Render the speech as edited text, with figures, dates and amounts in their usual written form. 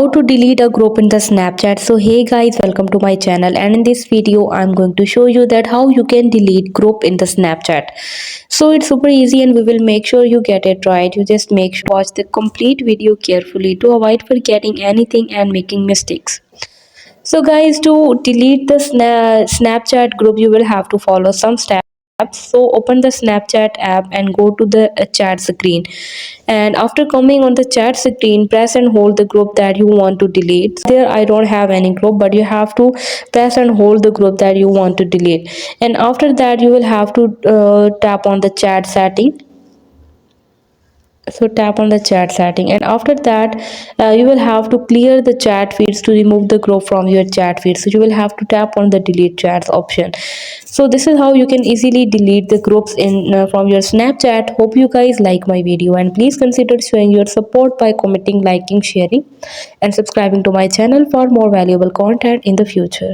how to delete a group in the Snapchat. So hey guys, welcome to my channel, and in this video I'm going to show you that how you can delete group in the Snapchat. So it's super easy and we will make sure you get it right. You just make sure watch the complete video carefully to avoid forgetting anything and making mistakes. So guys, to delete the Snapchat group, you will have to follow some steps. So open the Snapchat app and go to the chat screen. And after coming on the chat screen, press and hold the group that you want to delete. There I don't have any group, but you have to press and hold the group that you want to delete. And after that, you will have to tap on the chat setting. So tap on the chat setting, and after that you will have to clear the chat feeds to remove the group from your chat feed. So you will have to tap on the delete chats option. So this is how you can easily delete the groups in from your Snapchat. Hope you guys like my video, and please consider showing your support by commenting, liking, sharing and subscribing to my channel for more valuable content in the future.